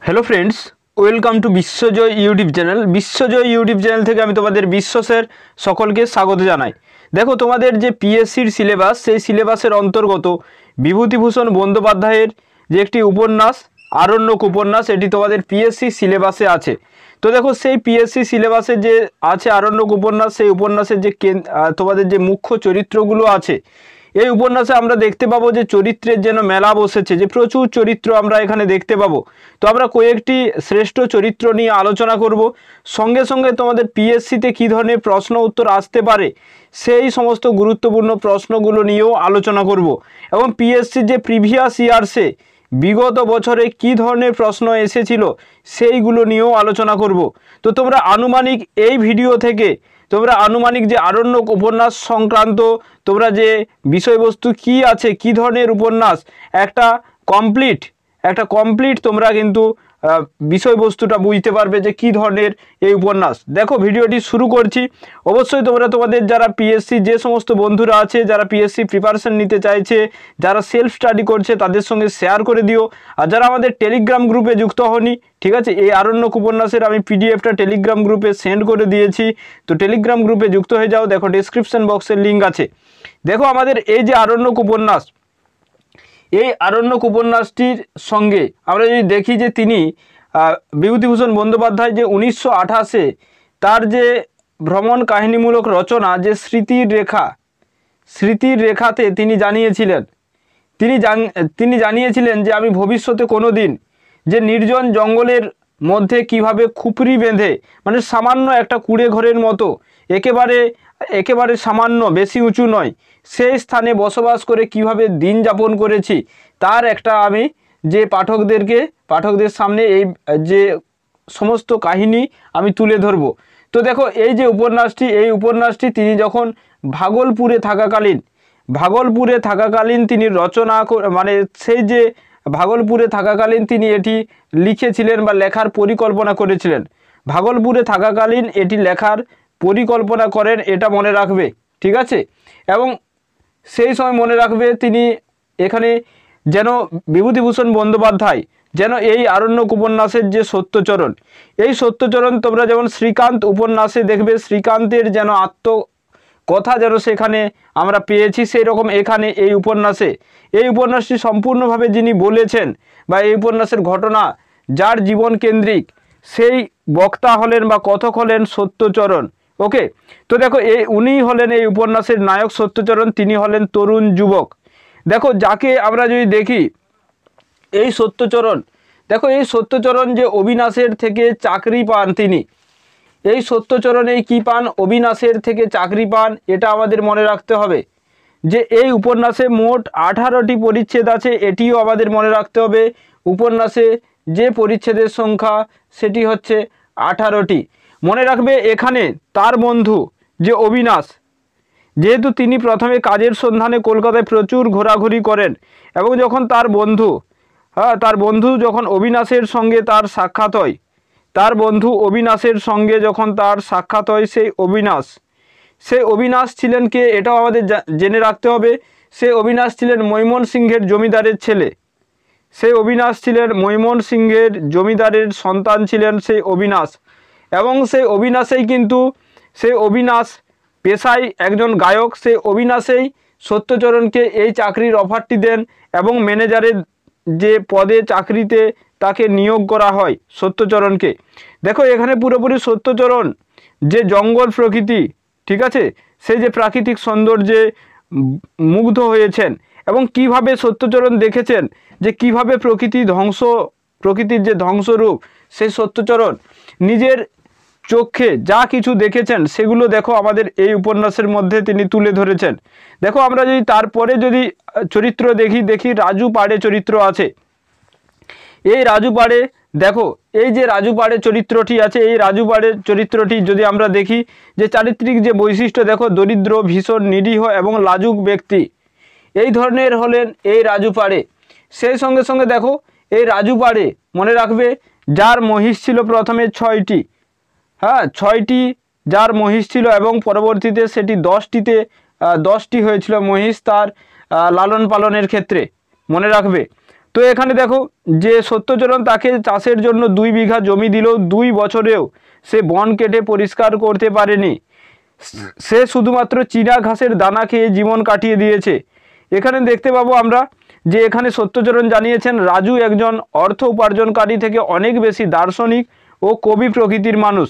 Hello friends, welcome to Vishwajay YouTube channel. Vishwajay YouTube channel থেকে আমি তোমাদের বিশ্বাসের সকলকে স্বাগত জানাই। দেখো, তোমাদের যে পিএসসির সিলেবাস, সেই সিলেবাসের অন্তর্গত বিভূতিভূষণ বন্দ্যোপাধ্যায়ের যে একটি উপন্যাস আরণ্যক উপন্যাস, এটি তোমাদের পিএসসি সিলেবাসে আছে। তো দেখো, সেই পিএসসি সিলেবাসে যে আছে আরণ্যক উপন্যাস, সেই উপন্যাসের যে তোমাদের যে মুখ্য চরিত্রগুলো আছে, এই উপন্যাসে আমরা দেখতে পাবো যে চরিত্রের যেন মেলা বসেছে, যে প্রচুর চরিত্র আমরা এখানে দেখতে পাবো। তো আমরা কয়েকটি শ্রেষ্ঠ চরিত্র নিয়ে আলোচনা করব, সঙ্গে সঙ্গে তোমাদের পিএসসিতে কী ধরনের প্রশ্ন উত্তর আসতে পারে সেই সমস্ত গুরুত্বপূর্ণ প্রশ্নগুলো নিয়েও আলোচনা করব, এবং পিএসসির যে প্রিভিয়াস ইয়ার্সে বিগত বছরে কী ধরনের প্রশ্ন এসেছিল সেইগুলো নিয়েও আলোচনা করব। তো তোমরা আনুমানিক এই ভিডিও থেকে তোমরা আনুমানিক যে আরণ্যক উপন্যাস সংক্রান্ত তোমরা যে বিষয়বস্তু কি আছে, কি ধরনের উপন্যাস, একটা কমপ্লিট তোমরা কিন্তু বিষয়বস্তুটা বুঝতে পারবে যে কি ধরনের এই উপন্যাস। দেখো, ভিডিওটি শুরু করছি। অবশ্যই তোমরা তোমাদের যারা পিএসসি যে সমস্ত বন্ধুরা আছে, যারা পিএসসি প্রিপারেশন নিতে চাইছে, যারা সেলফ স্টাডি করছে, তাদের সঙ্গে শেয়ার করে দিও। আর যারা আমাদের টেলিগ্রাম গ্রুপে যুক্ত হওনি, ঠিক আছে, এই আরণ্যক উপন্যাসের আমি পিডিএফটা টেলিগ্রাম গ্রুপে সেন্ড করে দিয়েছি, তো টেলিগ্রাম গ্রুপে যুক্ত হয়ে যাও। দেখো, ডেসক্রিপশন বক্সের লিঙ্ক আছে। দেখো, আমাদের এই যে আরণ্যক উপন্যাস, এই আরণ্যক উপন্যাসটির সঙ্গে আমরা যদি দেখি যে তিনি বিভূতিভূষণ বন্দ্যোপাধ্যায় যে 1928-এ তার যে ভ্রমণ কাহিনীমূলক রচনা যে স্মৃতির রেখাতে তিনি জানিয়েছিলেন যে আমি ভবিষ্যতে কোনো দিন যে নির্জন জঙ্গলের মধ্যে কিভাবে খুপড়ি বেঁধে, মানে সামান্য একটা কুঁড়ে ঘরের মতো, একেবারে সামান্য, বেশি উঁচু নয়, সেই স্থানে বসবাস করে কিভাবে দিন যাপন করেছি, তার একটা আমি যে পাঠকদের সামনে এই যে সমস্ত কাহিনী আমি তুলে ধরব। তো দেখো, এই যে উপন্যাসটি তিনি যখন ভাগলপুরে থাকাকালীন তিনি রচনা, মানে সেই যে ভাগলপুরে থাকাকালীন তিনি এটি লিখেছিলেন বা লেখার পরিকল্পনা করেছিলেন। ভাগলপুরে থাকাকালীন এটি লেখার পরিকল্পনা করেন, এটা মনে রাখবে, ঠিক আছে। এবং সেই সময় মনে রাখবে তিনি এখানে যেন বিভূতিভূষণ বন্দ্যোপাধ্যায় যেন এই আরণ্যক উপন্যাসের যে সত্যচরণ, এই সত্যচরণ তোমরা যেমন শ্রীকান্ত উপন্যাসে দেখবে শ্রীকান্তের যেন আত্মকথা যেন সেখানে আমরা পেয়েছি, সেই রকম এখানে এই উপন্যাসটি সম্পূর্ণভাবে যিনি বলেছেন বা এই উপন্যাসের ঘটনা যার জীবন কেন্দ্রিক, সেই বক্তা হলেন বা কথক হলেন সত্যচরণ। ওকে, তো দেখো, উনি হলেন এই উপন্যাসের নায়ক সত্যচরণ, তিনি হলেন তরুণ যুবক। দেখো, যাকে আমরা যদি দেখি এই সত্যচরণ যে অবিনাশের থেকে চাকরি পান, তিনি এই সত্যচরণ কি পান, অবিনাশের থেকে চাকরি পান, এটা আমাদের মনে রাখতে হবে। যে এই উপন্যাসে মোট 18টি পরিচ্ছেদ আছে, এটিও আমাদের মনে রাখতে হবে। উপন্যাসে যে পরিচ্ছেদের সংখ্যা সেটি হচ্ছে 18টি। মনে রাখবে, এখানে তার বন্ধু যে অবিনাশ, যেহেতু তিনি প্রথমে কাজের সন্ধানে কলকাতায় প্রচুর ঘোরাঘুরি করেন, এবং যখন তার বন্ধু যখন অবিনাশের সঙ্গে তার সাক্ষাৎ হয়, সেই অবিনাশ ছিলেন কে, এটাও আমাদের জেনে রাখতে হবে। সেই অবিনাশ ছিলেন ময়মনসিংহের জমিদারের ছেলে, জমিদারের সন্তান ছিলেন সেই অবিনাশ। এবং সেই অবিনাশ পেশায় একজন গায়ক, সেই অবিনাশেই সত্যচরণকে এই চাকরির অফারটি দেন, এবং ম্যানেজারের যে পদে চাকরিতে তাকে নিয়োগ করা হয় সত্যচরণকে। দেখো, এখানে পুরোপুরি সত্যচরণ যে জঙ্গল প্রকৃতি, ঠিক আছে, সেই যে প্রাকৃতিক সৌন্দর্যে মুগ্ধ হয়েছেন, এবং কিভাবে সত্যচরণ দেখেছেন যে কিভাবে প্রকৃতির যে ধ্বংসরূপ, সেই সত্যচরণ নিজের চোখে যা কিছু দেখেছেন সেগুলো দেখো আমাদের এই উপন্যাসের মধ্যে তিনি তুলে ধরেছেন। দেখো, আমরা যদি তারপরে যদি চরিত্র দেখি রাজু পাড়ে চরিত্র আছে। এই রাজু পাড়ে, দেখো, এই যে রাজু পাড়ে চরিত্রটি আছে, এই রাজু পাড়ে চরিত্রটি যদি আমরা দেখি যে চারিত্রিক যে বৈশিষ্ট্য, দেখো, দরিদ্র, ভীষণ নিরীহ এবং লাজুক ব্যক্তি, এই ধরনের হলেন এই রাজু পাড়ে। সেই সঙ্গে সঙ্গে দেখো, এই রাজু পাড়ে মনে রাখবে যার মহিষ ছিল প্রথমে 6টি, 6টি যার মহিষ ছিল, এবং পরবর্তীতে সেটি 10টি হয়েছিল মহিষ তার লালন পালনের ক্ষেত্রে, মনে রাখবে। তো এখানে দেখো যে সত্যচরণ তাকে চাষের জন্য 2 বিঘা জমি দিল, 2 বছরেও সে বন কেটে পরিষ্কার করতে পারেনি। সে শুধুমাত্র চীনা ঘাসের দানা খেয়ে জীবন কাটিয়ে দিয়েছে। এখানে দেখতে পাবো আমরা যে এখানে সত্যচরণ জানিয়েছেন রাজু একজন অর্থ উপার্জনকারী থেকে অনেক বেশি দার্শনিক ও কবি প্রকৃতির মানুষ।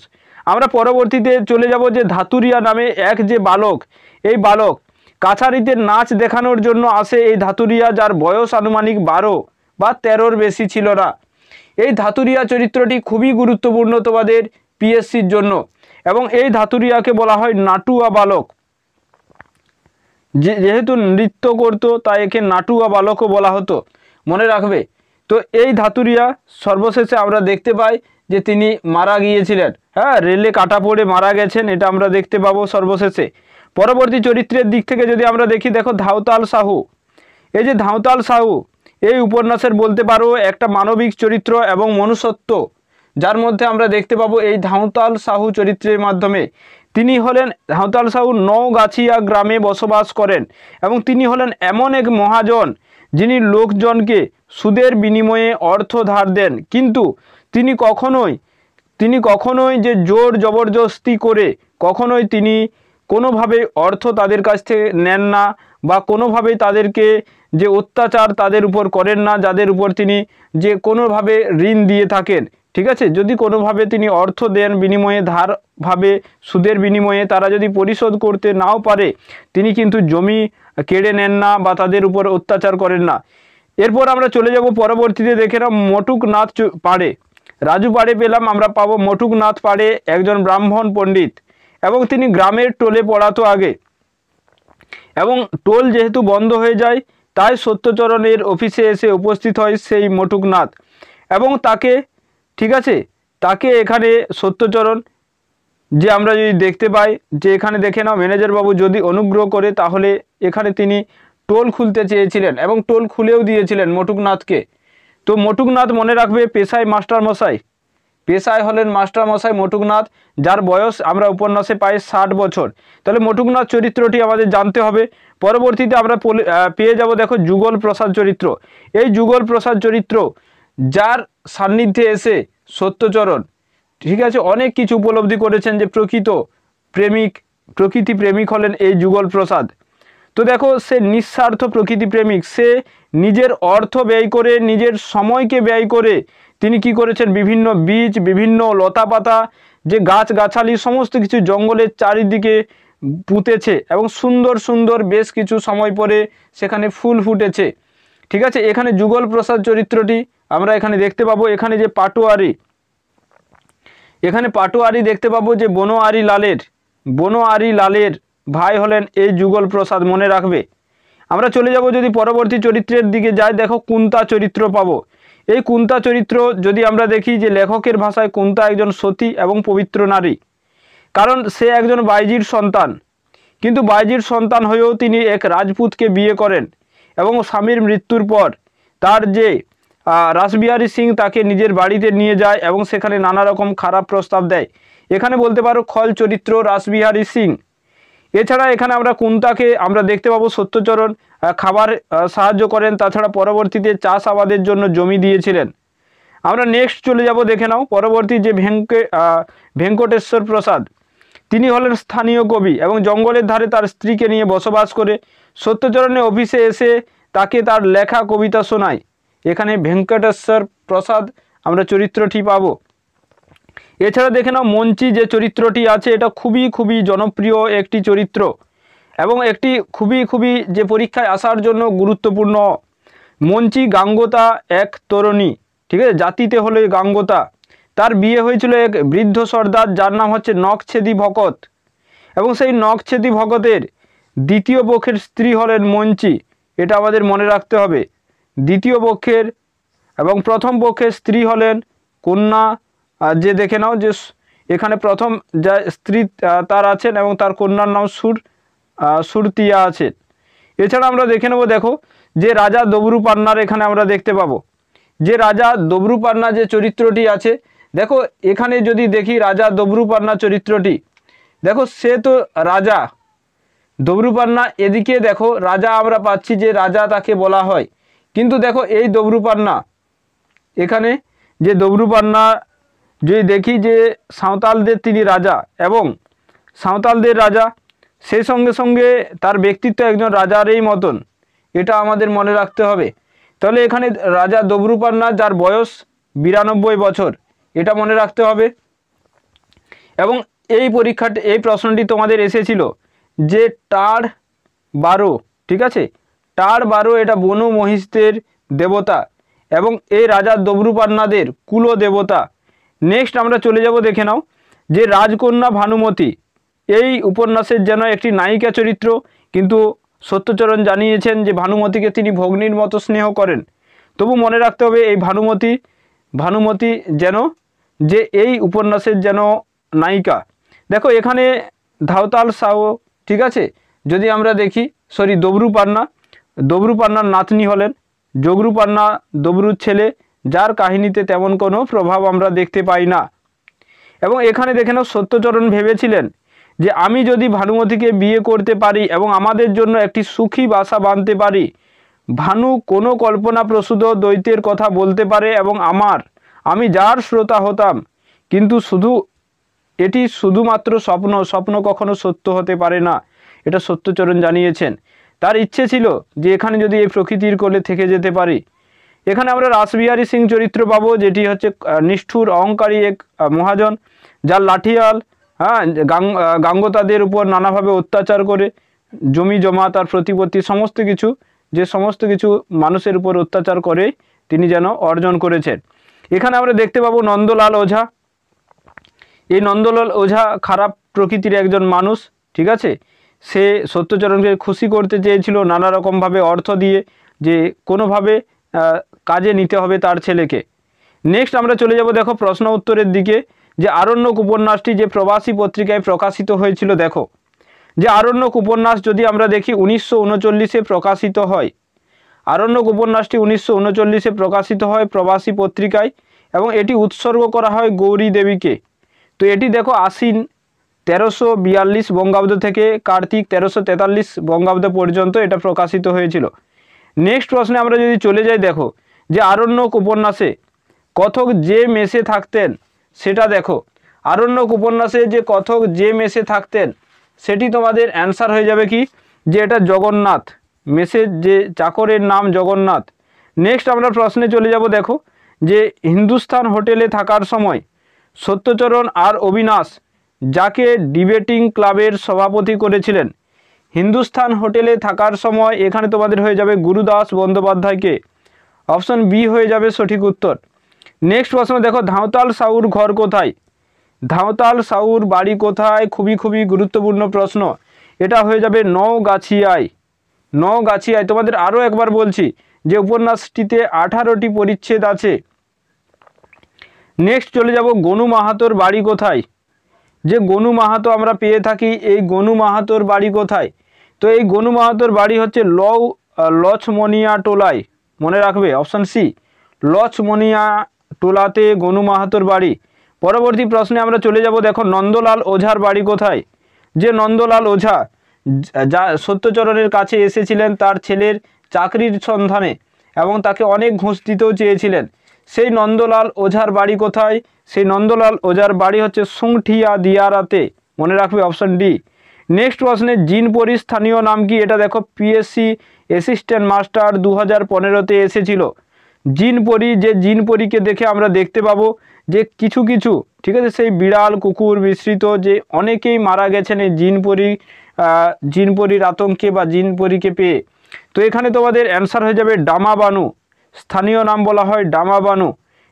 আমরা পরবর্তীতে চলে যাব যে ধাতুরিয়া নামে এক যে বালক, এই বালক কাছারিতে নাচ দেখানোর জন্য আসে এই ধাতুরিয়া, যার বয়স আনুমানিক 12 বা 13-র বেশি ছিল না। এই ধাতুরিয়া চরিত্রটি খুবই গুরুত্বপূর্ণ তোমাদের পিএসসির জন্য, এবং এই ধাতুরিয়াকে বলা হয় নাটুয়া বালক। যেহেতু নৃত্য করতো তাই একে নাটুয়া বালকও বলা হতো, মনে রাখবে। তো এই ধাতুরিয়া সর্বশেষে আমরা দেখতে পাই যে তিনি মারা গিয়েছিলেন, হ্যাঁ, রেলে কাটা পড়ে মারা গেছেন, এটা আমরা দেখতে পাবো সর্বশেষে। পরবর্তী চরিত্রের দিক থেকে যদি আমরা দেখি, দেখো ধাওতাল সাহু। এই যে ধাওতাল সাহু এই উপন্যাসের বলতে পারো একটা মানবিক চরিত্র এবং মনুষ্যত্ব, যার মধ্যে আমরা দেখতে পাবো এই ধাওতাল সাহু চরিত্রের মাধ্যমে। তিনি হলেন ধাওতাল সাহু নওগাছিয়া গ্রামে বসবাস করেন, এবং তিনি হলেন এমন এক মহাজন যিনি লোকজনকে সুদের বিনিময়ে অর্থ ধার দেন, কিন্তু তিনি কখনোই যে জোর জবরদস্তি করে কখনোই তিনি কোনোভাবে অর্থ তাদের কাছ থেকে নেন না, বা কোনোভাবেই তাদেরকে যে অত্যাচার তাদের উপর করেন না, যাদের উপর তিনি যে কোনোভাবে ঋণ দিয়ে থাকেন। ঠিক আছে, যদি কোনোভাবে তিনি অর্থ দেন বিনিময়ে, ধারভাবে সুদের বিনিময়ে, তারা যদি পরিশোধ করতে নাও পারে, তিনি কিন্তু জমি কেড়ে নেন না বা তাদের উপর অত্যাচার করেন না। এরপর আমরা চলে যাব পরবর্তীতে, দেখে নাও মটুকনাথ পাড়ে। রাজু পাড়ে পেলাম, আমরা পাবো মটুকনাথ পাড়ে একজন ব্রাহ্মণ পণ্ডিত, এবং তিনি গ্রামের টোলে পড়াতো আগে, এবং টোল যেহেতু বন্ধ হয়ে যায় তাই সত্যচরণের অফিসে এসে উপস্থিত হয় সেই মটুকনাথ, এবং তাকে, ঠিক আছে, তাকে এখানে সত্যচরণ যে আমরা যদি দেখতে পাই যে এখানে দেখে নাও ম্যানেজার বাবু যদি অনুগ্রহ করে, তাহলে এখানে তিনি টোল খুলতে চেয়েছিলেন এবং টোল খুলেও দিয়েছিলেন মটুকনাথকে। তো মটুকনাথ মনে রাখবে পেশায় মাস্টারমশাই, পেশায় হলেন মাস্টারমশাই মটুকনাথ, যার বয়স আমরা উপন্যাসে পাই 60 বছর। তাহলে মটুকনাথ চরিত্রটি আমাদের জানতে হবে। পরবর্তীতে আমরা পেয়ে যাব, দেখো যুগল প্রসাদ চরিত্র। এই যুগল প্রসাদ চরিত্র, যার সান্নিধ্যে এসে সত্যচরণ, ঠিক আছে, অনেক কিছু উপলব্ধি করেছেন, যে প্রকৃতি প্রেমিক হলেন এই যুগল প্রসাদ। তো দেখো সে নিঃস্বার্থ প্রকৃতি প্রেমিক, সে নিজের অর্থ ব্যয় করে, নিজের সময়কে ব্যয় করে তিনি কি করেছেন, বিভিন্ন বীজ, বিভিন্ন লতাপাতা, যে গাছগাছালি, সমস্ত কিছু জঙ্গলের চারিদিকে পুঁতেছে, এবং সুন্দর সুন্দর বেশ কিছু সময় পরে সেখানে ফুল ফুটেছে। ঠিক আছে, এখানে যুগল প্রসাদ চরিত্রটি আমরা এখানে দেখতে পাবো। এখানে যে পাটোয়ারি দেখতে পাবো, যে বনোয়ারি লালের ভাই হলেন এই যুগল প্রসাদ, মনে রাখবে। আমরা চলে যাব যদি পরবর্তী চরিত্রের দিকে যাই, দেখো কুন্তা চরিত্র পাবো। এই কুন্তা চরিত্র যদি আমরা দেখি, যে লেখকের ভাষায় কুন্তা একজন সতী এবং পবিত্র নারী, কারণ সে একজন বাইজির সন্তান, কিন্তু বাইজির সন্তান হয়েও তিনি এক রাজপুতকে বিয়ে করেন, এবং স্বামীর মৃত্যুর পর তার যে রাসবিহারী সিং তাকে নিজের বাড়িতে নিয়ে যায়, এবং সেখানে নানা রকম খারাপ প্রস্তাব দেয়। এখানে বলতে পারো খল চরিত্র রাসবিহারী সিং। এছাড়া এখানে আমরা কুন্তাকে আমরা দেখতে পাবো সত্যচরণ খাবার সাহায্য করেন, তাছাড়া পরবর্তীতে চাষাবাদের জন্য জমি দিয়েছিলেন। আমরা নেক্সট চলে যাব, দেখে নাও পরবর্তী যে ভেঙ্কটেশ্বর প্রসাদ, তিনি হলেন স্থানীয় কবি, এবং জঙ্গলের ধারে তার স্ত্রীকে নিয়ে বসবাস করে। সত্যচরণের অফিসে এসে তাকে তার লেখা কবিতা শোনায়। এখানে ভেঙ্কটেশ্বর প্রসাদ আমরা চরিত্রটি পাবো। এছাড়া দেখে নাও মঞ্চি যে চরিত্রটি আছে, এটা খুবই জনপ্রিয় একটি চরিত্র, এবং একটি খুবই যে পরীক্ষায় আসার জন্য গুরুত্বপূর্ণ। মঞ্চি গাঙ্গোতা এক তরুণী, ঠিক আছে, জাতিতে হলো গাঙ্গোতা। তার বিয়ে হয়েছিল এক বৃদ্ধ সর্দার, যার নাম হচ্ছে নখছেদি ভকত, এবং সেই নখছেদি ভকতের দ্বিতীয় পক্ষের স্ত্রী হলেন মঞ্চি। এটা আমাদের মনে রাখতে হবে। দ্বিতীয় পক্ষের এবং প্রথম পক্ষের স্ত্রী হলেন কন্যা, যে দেখে নাও যে এখানে প্রথম যা স্ত্রী তার আছেন, এবং তার কন্যার নাম সুরতিয়া আছেন। এছাড়া আমরা দেখে নেব, দেখো যে রাজা দবরুপান্নার এখানে আমরা দেখতে পাবো, যে রাজা দবরুপান্না যে চরিত্রটি আছে, দেখো এখানে যদি দেখি রাজা দবরুপান্না চরিত্রটি, দেখো সে তো রাজা দবরুপান্না, এদিকে দেখো রাজা আমরা পাচ্ছি যে রাজা তাকে বলা হয়, কিন্তু দেখো এই দবরুপান্না, এখানে যে দবরুপান্না যদি দেখি যে সাঁওতালদের তিনি রাজা এবং সাঁওতালদের রাজা, সেই সঙ্গে সঙ্গে তার ব্যক্তিত্ব একজন রাজারই মতন, এটা আমাদের মনে রাখতে হবে। তাহলে এখানে রাজা দবরুপান্না যার বয়স 92 বছর, এটা মনে রাখতে হবে। এবং এই পরীক্ষাটি, এই প্রশ্নটি তোমাদের এসেছিল যে টাড় 12, ঠিক আছে, টাড় 12 এটা বনু মহিষদের দেবতা এবং এই রাজা দবরুপান্নাদের কুল দেবতা। নেক্সট আমরা চলে যাব, দেখে নাও যে রাজকন্যা ভানুমতি এই উপন্যাসের যেন একটি নায়িকা চরিত্র, কিন্তু সত্যচরণ জানিয়েছেন যে ভানুমতিকে তিনি ভগ্নীর মতো স্নেহ করেন। তবু মনে রাখতে হবে এই ভানুমতি যেন যে এই উপন্যাসের যেন নায়িকা। দেখো এখানে ধাওতাল সাও, ঠিক আছে, যদি আমরা দেখি দবরুপান্নার নাতনি হলেন জগরুপান্না, দবরুর ছেলে, যার কাহিনীতে তেমন কোনো প্রভাব আমরা দেখতে পাই না। এবং এখানে দেখে নাও সত্যচরণ ভেবেছিলেন যে আমি যদি ভানুমতিকে বিয়ে করতে পারি এবং আমাদের জন্য একটি সুখী বাসা বাঁধতে পারি, ভানু কোনো কল্পনাপ্রসূত দ্বৈতের কথা বলতে পারে এবং আমি যার শ্রোতা হতাম। কিন্তু এটি শুধুমাত্র স্বপ্ন কখনো সত্য হতে পারে না, এটা সত্যচরণ জানিয়েছেন। তার ইচ্ছে ছিল যে এখানে যদি এই প্রকৃতির কোলে থেকে যেতে পারি। এখানে আমরা রাসবিহারী সিং চরিত্র পাবো, যেটি হচ্ছে নিষ্ঠুর অহংকারী এক মহাজন, যার লাঠিয়াল গাঙ্গতাদের উপর নানাভাবে অত্যাচার করে জমি জমা, তার প্রতিপত্তি, সমস্ত কিছু মানুষের উপর অত্যাচার করে তিনি যেন অর্জন করেছেন। এখানে আমরা দেখতে পাবো নন্দলাল ওঝা। এই নন্দলাল ওঝা খারাপ প্রকৃতির একজন মানুষ, ঠিক আছে, সে সত্যচরণকে খুশি করতে চেয়েছিল নানা রকমভাবে অর্থ দিয়ে, যে কোনোভাবে কাজে নিতে হবে তার ছেলেকে। নেক্সট আমরা চলে যাব, দেখো প্রশ্ন উত্তরের দিকে, যে আরণ্যক উপন্যাসটি যে প্রবাসী পত্রিকায় প্রকাশিত হয়েছিল। দেখো যে আরণ্যক উপন্যাস যদি আমরা দেখি 1939-এ প্রকাশিত হয়। আরণ্যক উপন্যাসটি 1939-এ প্রকাশিত হয় প্রবাসী পত্রিকায় এবং এটি উৎসর্গ করা হয় গৌরী দেবীকে। তো এটি দেখো আশ্বিন 1342 বঙ্গাব্দ থেকে কার্তিক 1343 বঙ্গাব্দ পর্যন্ত এটা প্রকাশিত হয়েছিল। নেক্সট প্রশ্নে আমরা যদি চলে যাই, দেখো যে আরণ্যক উপন্যাসে কথক যে মেসে থাকতেন সেটা দেখো। আরণ্যক উপন্যাসে যে কথক যে মেসে থাকতেন সেটি তোমাদের অ্যান্সার হয়ে যাবে কি, যে এটা জগন্নাথ, মেসের যে চাকরের নাম জগন্নাথ। নেক্সট আমরা প্রশ্নে চলে যাব, দেখো যে হিন্দুস্তান হোটেলে থাকার সময় সত্যচরণ আর অবিনাশ যাকে ডিবেটিং ক্লাবের সভাপতি করেছিলেন, হিন্দুস্তান হোটেলে থাকার সময় এখানে তোমাদের হয়ে যাবে গুরুদাস বন্দ্যোপাধ্যায়কে। অপশন বি হয়ে যাবে সঠিক উত্তর। নেক্সট প্রশ্ন দেখো ধাওতাল সাউর ঘর কোথায়, ধাওতাল সাউর বাড়ি কোথায়, খুবই গুরুত্বপূর্ণ প্রশ্ন। এটা হয়ে যাবে নওগাছিয়ায়। তোমাদের আরও একবার বলছি যে উপন্যাসটিতে 18টি পরিচ্ছেদ আছে। নেক্সট চলে যাব গনু মাহাতোর বাড়ি কোথায়, যে গনু মাহাতো আমরা পেয়ে থাকি, এই গনু মাহাতোর বাড়ি কোথায়? তো এই গনু মাহাতোর বাড়ি হচ্ছে লছমনিয়া টোলায়, মনে রাখবে অপশন সি, লছমনিয়া টোলাতে গনু মাহাতোর বাড়ি। পরবর্তী প্রশ্নে আমরা চলে যাব, দেখো নন্দলাল ওঝার বাড়ি কোথায়, যে নন্দলাল ওঝা যা সত্যচরণের কাছে এসেছিলেন তার ছেলের চাকরির সন্ধানে এবং তাকে অনেক ঘুষ দিতেও চেয়েছিলেন, সেই নন্দলাল ওঝার বাড়ি কোথায়? সেই নন্দলাল ওঝার বাড়ি হচ্ছে সুংঠিয়া দিয়ারাতে, মনে রাখবে অপশন ডি। নেক্সট প্রশ্নে জিনপরি স্থানীয় নাম কি, এটা দেখো পিএসসি অ্যাসিস্ট্যান্ট মাস্টার 2015-তে এসেছিল। জিনপরি, যে জিনপরিকে দেখে আমরা দেখতে পাবো যে কিছু ঠিক আছে, সেই বিড়াল কুকুর মিশ্রিত যে অনেকেই মারা গেছেন এই জিনপরির আতঙ্কে বা জিনপরিকে পেয়ে। তো এখানে তোমাদের অ্যান্সার হয়ে যাবে ডামাবানু, স্থানীয় নাম বলা হয় ডামাবানু।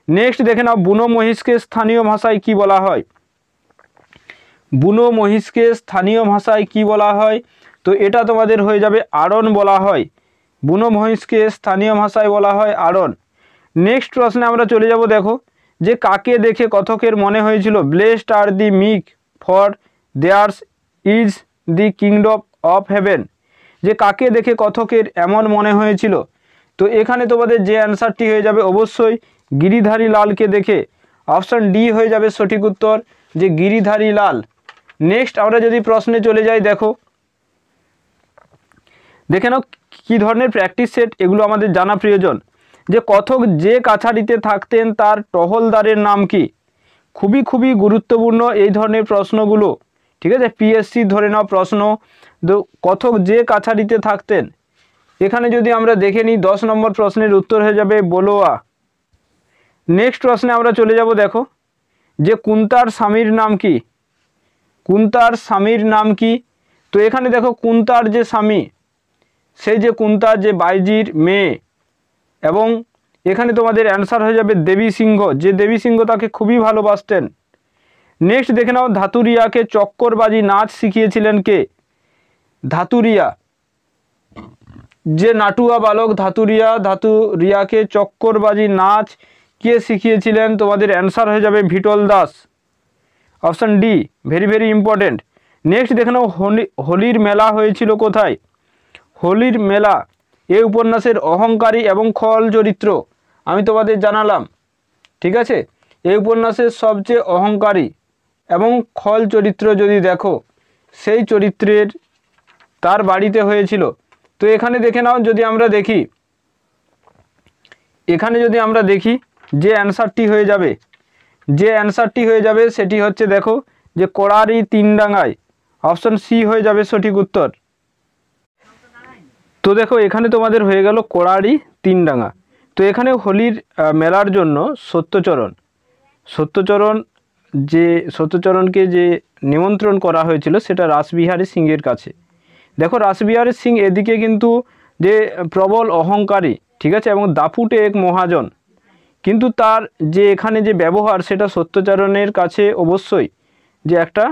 নেক্সট দেখে নাও বুনো মহিষকে স্থানীয় ভাষায় কি বলা হয়, বুনো মহিষকে স্থানীয় ভাষায় কি বলা হয়? তো এটা তোমাদের হয়ে যাবে আড়ন বলা হয়, বুনো মহিষকে স্থানীয় ভাষায় বলা হয় আড়ন। নেক্সট প্রশ্নে আমরা চলে যাব, দেখো যে কাকে দেখে কথকের মনে হয়েছিল blessed are the meek for theirs is the kingdom of heaven, যে কাকে দেখে কথকের এমন মনে হয়েছিল? তো এখানে তোমাদের যে অ্যান্সারটি হয়ে যাবে অবশ্যই গিরিধারী লালকে দেখে, অপশন ডি হয়ে যাবে সঠিক উত্তর, যে গিরিধারী লাল। নেক্সট আমরা যদি প্রশ্নে চলে যাই, দেখো দেখে নাও কী ধরনের প্র্যাকটিস সেট, এগুলো আমাদের জানা প্রয়োজন। যে কথক যে কাছারিতে থাকতেন তার টহলদারের নাম কি? খুবই খুবই গুরুত্বপূর্ণ এই ধরনের প্রশ্নগুলো, ঠিক আছে। পিএসসি ধরে নাও প্রশ্ন, কথক যে কাছারিতে থাকতেন। এখানে যদি আমরা দেখে নিই 10 নম্বর প্রশ্নের উত্তর হয়ে যাবে বলোয়া। নেক্সট প্রশ্নে আমরা চলে যাব, দেখো যে কুন্তার স্বামীর নাম কি? কুন্তার স্বামীর নাম কি? তো এখানে দেখো কুন্তার যে স্বামী, সেই যে কুন্তা যে বাইজির মেয়ে, এবং এখানে তোমাদের অ্যান্সার হয়ে যাবে দেবী সিংহ, যে দেবী সিংহ তাকে খুবই ভালোবাসতেন। নেক্সট দেখে নাও ধাতুরিয়াকে চক্করবাজি নাচ শিখিয়েছিলেন কে? ধাতুরিয়া, যে নাটুয়া বালক ধাতুরিয়াকে চক্করবাজি নাচ কে শিখিয়েছিলেন? তোমাদের অ্যান্সার হয়ে যাবে VTOL Das, option D, very very important. Next দেখে নাও হোলির মেলা হয়েছিল কোথায়? হোলির মেলা এই উপন্যাসের অহংকারী এবং খল চরিত্র আমি তোমাদের জানালাম, ঠিক আছে। এই উপন্যাসের সবচেয়ে অহংকারী এবং খল চরিত্র যদি দেখো, সেই চরিত্রের তার বাড়িতে হয়েছিল। তো এখানে দেখে নাও, যদি আমরা দেখি, এখানে যদি আমরা দেখি যে অ্যান্সারটি হয়ে যাবে সেটি হচ্ছে, দেখো যে কড়ারি তিনডাঙ্গায়, অপশন সি হয়ে যাবে সঠিক উত্তর। তো দেখো এখানে তোমাদের হয়ে গেল কড়ারি তিনডাঙ্গা। তো এখানে হোলির মেলার জন্য সত্যচরণকে যে নিমন্ত্রণ করা হয়েছিল সেটা রাসবিহারী সিংয়ের কাছে। দেখো রাসবিহারী সিং এদিকে কিন্তু যে প্রবল অহংকারী, ঠিক আছে, এবং দাপুটে এক মহাজন, কিন্তু তার যে এখানে যে ব্যবহার সেটা সত্যচরণের কাছে অবশ্যই যে একটা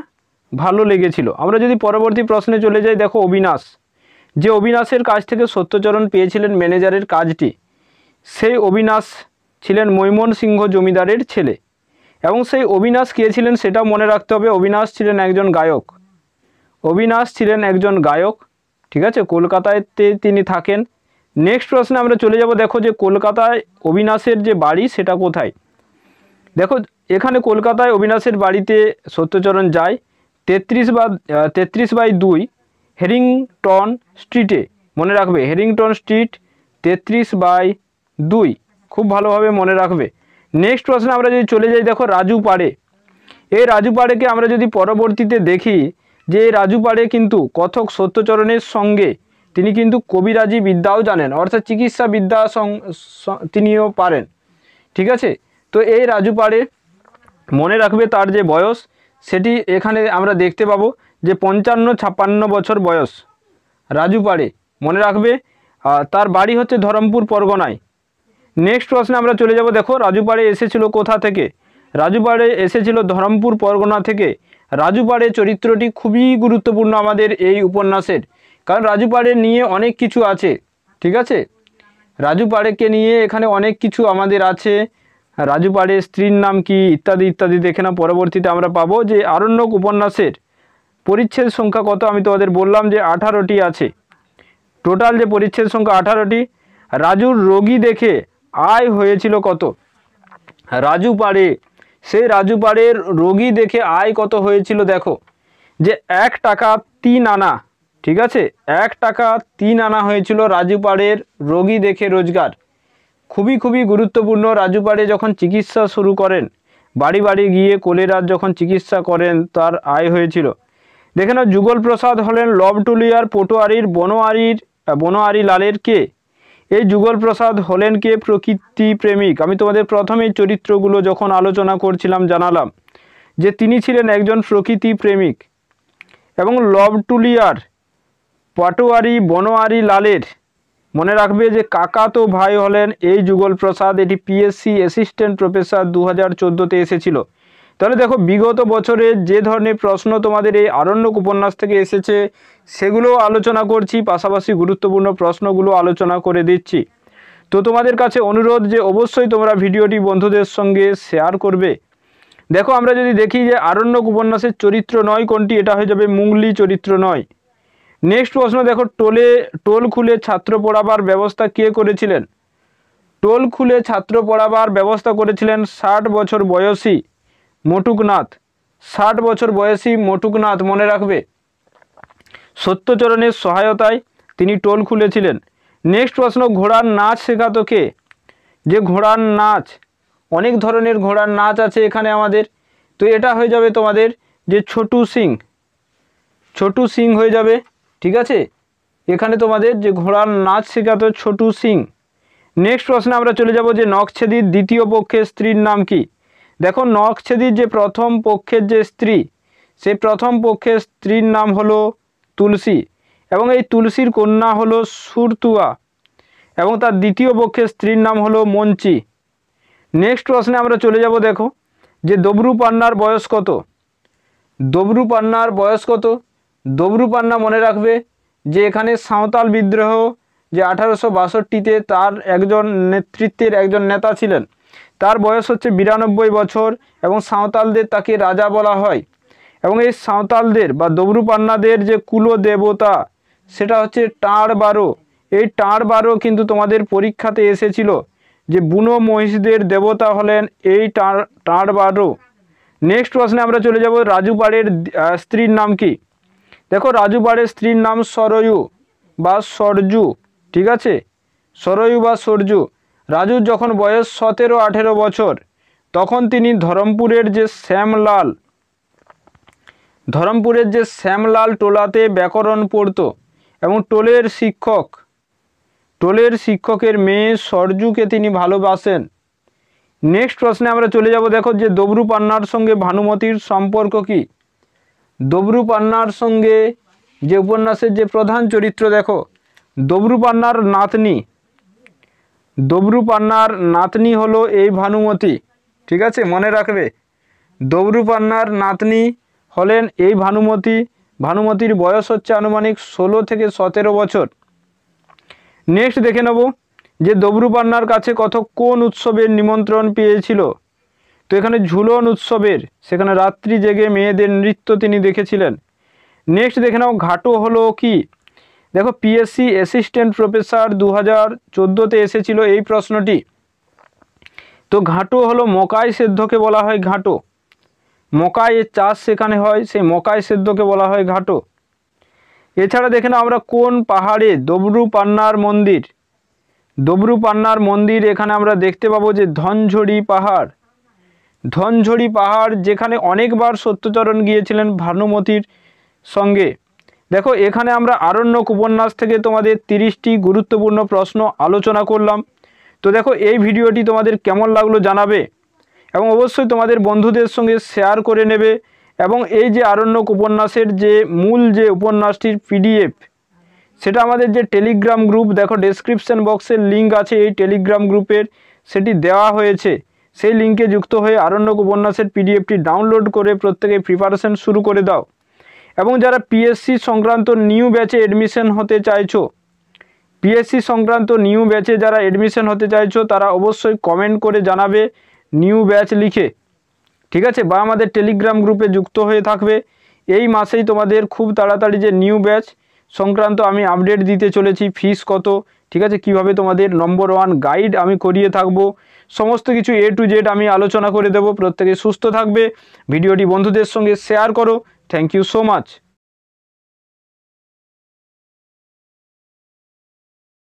ভালো লেগেছিল। আমরা যদি পরবর্তী প্রশ্নে চলে যাই, দেখো অবিনাশের কাছ থেকে সত্যচরণ পেয়েছিলেন ম্যানেজারের কাজটি। সেই অবিনাশ ছিলেন মৈমন সিংহ জমিদারের ছেলে, এবং সেই অবিনাশ কে ছিলেন সেটাও মনে রাখতে হবে। অবিনাশ ছিলেন একজন গায়ক, ঠিক আছে, কলকাতাতে তিনি থাকেন। নেক্সট প্রশ্নে আমরা চলে যাব, দেখো যে কলকাতায় অবিনাশের যে বাড়ি সেটা কোথায়? দেখো এখানে কলকাতায় অবিনাশের বাড়িতে সত্যচরণ যায় 33/2 হেরিংটন স্ট্রিটে, মনে রাখবে হেরিংটন স্ট্রিট 33/2, খুব ভালোভাবে মনে রাখবে। নেক্সট প্রশ্নে আমরা যদি চলে যাই, দেখো রাজু পাড়ে, এই রাজু পাড়েকে আমরা যদি পরবর্তীতে দেখি যে এই রাজু পাড়ে কিন্তু কথক সত্যচরণের সঙ্গে তিনি কিন্তু কবিরাজি বিদ্যাও জানেন, অর্থাৎ চিকিৎসা বিদ্যা তিনিও পারেন, ঠিক আছে। তো এই রাজু পাড়ে মনে রাখবে তার যে বয়স সেটি এখানে আমরা দেখতে পাবো যে 55-56 বছর বয়স রাজু পাড়ে, মনে রাখবে। তার বাড়ি হচ্ছে ধরমপুর পরগনায়। নেক্সট প্রশ্নে আমরা চলে যাব, দেখো রাজু পাড়ে এসেছিল কোথা থেকে? রাজু পাড়ে এসেছিল ধরমপুর পরগনা থেকে। রাজু পাড়ে চরিত্রটি খুবই গুরুত্বপূর্ণ আমাদের এই উপন্যাসের, কারণ রাজু পাড়ে নিয়ে অনেক কিছু আছে, ঠিক আছে। রাজু পাড়েকে নিয়ে এখানে অনেক কিছু আমাদের আছে। রাজু পাড়ে স্ত্রীর নাম কি ইত্যাদি ইত্যাদি দেখে না পরবর্তীতে আমরা পাবো। যে আরণ্যক উপন্যাসের পরিচ্ছেদ সংখ্যা কত? আমি তোমাদের বললাম যে 18টি আছে, টোটাল যে পরিচ্ছেদ সংখ্যা 18টি। রাজুর রোগী দেখে আয় হয়েছিল কত? রাজু পাড়ে, সেই রাজু পাড়ের রোগী দেখে আয় কত হয়েছিল? দেখো যে 1 টাকা 3 আনা, ঠিক আছে, 1 টাকা 3 আনা হয়েছিল রাজু পাড়ের রোগী দেখে রোজগার। খুবই খুবই গুরুত্বপূর্ণ। রাজু পাড়ে যখন চিকিৎসা শুরু করেন, বাড়ি বাড়ি গিয়ে কোলেরার যখন চিকিৎসা করেন, তার আয় হয়েছিল। দেখে নাও যুগল প্রসাদ হলেন লবটুলিয়ার পটোয়ারির বনোয়ারি লালের কে? এই যুগল প্রসাদ হলেন কে? প্রকৃতি প্রেমিক। আমি তোমাদের প্রথমেই চরিত্রগুলো যখন আলোচনা করছিলাম জানালাম যে তিনি ছিলেন একজন প্রকৃতি প্রেমিক। এবং লবটুলিয়ার পটোয়ারি বনোয়ারি লালের মনে রাখবে যে কাকাতো ভাই হলেন এই যুগল প্রসাদ। এটি পিএসসি অ্যাসিস্ট্যান্ট প্রফেসর 2014-তে এসেছিল। তাহলে দেখো বিগত বছরে যে ধরনের প্রশ্ন তোমাদের এই আরণ্যক উপন্যাস থেকে এসেছে সেগুলো আলোচনা করছি, পাশাপাশি গুরুত্বপূর্ণ প্রশ্নগুলো আলোচনা করে দিচ্ছি। তো তোমাদের কাছে অনুরোধ যে অবশ্যই তোমরা ভিডিওটি বন্ধুদের সঙ্গে শেয়ার করবে। দেখো আমরা যদি দেখি যে আরণ্যক উপন্যাসের চরিত্র নয় কোনটি, এটা হয়ে যাবে মুঙ্গলি চরিত্র নয়। নেক্সট প্রশ্ন দেখো, টোল খুলে ছাত্র পড়াবার ব্যবস্থা কে করেছিলেন? টোল খুলে ছাত্র পড়াবার ব্যবস্থা করেছিলেন 60 বছর বয়সী মটুকনাথ। 60 বছর বয়সী মটুকনাথ, মনে রাখবে। সত্যচরণের সহায়তায় তিনি টোল খুলেছিলেন। নেক্সট প্রশ্ন, ঘোড়ার নাচ শেখাতো কে? যে ঘোড়ার নাচ, অনেক ধরনের ঘোড়ার নাচ আছে এখানে আমাদের, তো এটা হয়ে যাবে তোমাদের যে ছোটু সিং, ছোটু সিং হয়ে যাবে। ঠিক আছে, এখানে তোমাদের যে ঘোড়ার নাচ শেখাতো ছোটু সিং। নেক্সট প্রশ্নে আমরা চলে যাব যে নখছেদির দ্বিতীয় পক্ষের স্ত্রীর নাম কি? দেখো নখছেদির যে প্রথম পক্ষের যে স্ত্রী, সেই প্রথম পক্ষের স্ত্রীর নাম হলো তুলসী, এবং এই তুলসীর কন্যা হলো সুরতুয়া, এবং তার দ্বিতীয় পক্ষের স্ত্রীর নাম হলো মঞ্চি। নেক্সট প্রশ্নে আমরা চলে যাব, দেখো যে দবরু-পান্নার বয়স কত? দবরু-পান্নার বয়স কত? দবরু-পান্না মনে রাখবে যে এখানে সাঁওতাল বিদ্রোহ যে 1862-তে তার একজন নেতৃত্বের একজন নেতা ছিলেন, তার বয়স হচ্ছে 92 বছর, এবং সাঁওতালদের তাকে রাজা বলা হয়। এবং এই সাঁওতালদের বা দবরু-পান্নাদের যে কুল দেবতা সেটা হচ্ছে টাঁড়-বারো। এই টাঁড়-বারো কিন্তু তোমাদের পরীক্ষাতে এসেছিল যে বুনো মহিষদের দেবতা হলেন এই টাঁড়-বারো। নেক্সট প্রশ্নে আমরা চলে যাব, রাজু পাড়ের স্ত্রীর নাম কি? দেখো রাজু পাড়ের স্ত্রীর নাম সরয়ু বা সরজু। ঠিক আছে, সরয়ু বা সরজু। রাজুর যখন বয়স 17-18 বছর, তখন তিনি ধরমপুরের যে শ্যামলাল টোলাতে ব্যাকরণ পড়তো, এবং টোলের শিক্ষকের মেয়ে সরজুকে তিনি ভালোবাসেন। নেক্সট প্রশ্নে আমরা চলে যাব, দেখো যে দবরু-পান্নার সঙ্গে ভানুমতির সম্পর্ক কি? দবরু-পান্নার সঙ্গে যে উপন্যাসের যে প্রধান চরিত্র, দেখো দবরু-পান্নার নাতনি হলো এই ভানুমতি। ঠিক আছে, মনে রাখবে দবরু-পান্নার নাতনি হলেন এই ভানুমতি। ভানুমতির বয়স হচ্ছে আনুমানিক 16 থেকে 17 বছর। নেক্সট দেখে নেব যে দবরু-পান্নার কাছে কোন উৎসবের নিমন্ত্রণ পেয়েছিল? তো এখানে ঝুলন উৎসবের, সেখানে রাত্রি জেগে মেয়েদের নৃত্য তিনি দেখেছিলেন। নেক্সট দেখে নাও ঘাটো হলো কি? দেখো পিএসসি অ্যাসিস্ট্যান্ট প্রফেসর 2014-তে এসেছিল এই প্রশ্নটি। তো ঘাটো হলো মকাই সেদ্ধকে বলা হয় ঘাটো। মকাইয়ের চাষ সেখানে হয়, সেই মকাই সেদ্ধকে বলা হয় ঘাটো। এছাড়া দেখে নাও আমরা কোন পাহাড়ে দবরু-পান্নার মন্দির? দবরু-পান্নার মন্দির এখানে আমরা দেখতে পাবো যে ধনঝড়ি পাহাড়। ধনঝড়ি পাহাড়, যেখানে অনেকবার সত্যচরণ গিয়েছিলেন ভানুমতির সঙ্গে। দেখো এখানে আমরা আরণ্যক উপন্যাস থেকে তোমাদের 30টি গুরুত্বপূর্ণ প্রশ্ন আলোচনা করলাম। তো দেখো এই ভিডিওটি তোমাদের কেমন লাগলো জানাবে, এবং অবশ্যই তোমাদের বন্ধুদের সঙ্গে শেয়ার করে নেবে। এবং এই যে আরণ্যক উপন্যাসের যে মূল যে উপন্যাসটির PDF, সেটা আমাদের যে টেলিগ্রাম গ্রুপ, দেখো ডেসক্রিপশন বক্সের লিঙ্ক আছে এই টেলিগ্রাম গ্রুপের, সেটি দেওয়া হয়েছে। সেই লিঙ্কে যুক্ত হয়ে আরণ্যক উপন্যাসের PDFটি ডাউনলোড করে প্রত্যেকে প্রিপারেশন শুরু করে দাও। এবং যারা পিএসসি সংক্রান্ত নিউ ব্যাচে অ্যাডমিশন হতে চাইছো, পিএসসি সংক্রান্ত নিউ ব্যাচে যারা অ্যাডমিশন হতে চাইছো, তারা অবশ্যই কমেন্ট করে জানাবে নিউ ব্যাচ লিখে। ঠিক আছে, বা আমাদের টেলিগ্রাম গ্রুপে যুক্ত হয়ে থাকবে। এই মাসেই তোমাদের খুব তাড়াতাড়ি যে নিউ ব্যাচ সংক্রান্ত আমি আপডেট দিতে চলেছি, ফিস কত, ঠিক আছে, কিভাবে তোমাদের নম্বর 1 গাইড আমি করিয়ে থাকবো, সমস্ত কিছু A to Z আমি আলোচনা করে দেব। প্রত্যেকে সুস্থ থাকবে, ভিডিওটি বন্ধুদের সঙ্গে শেয়ার করো। Thank you so much.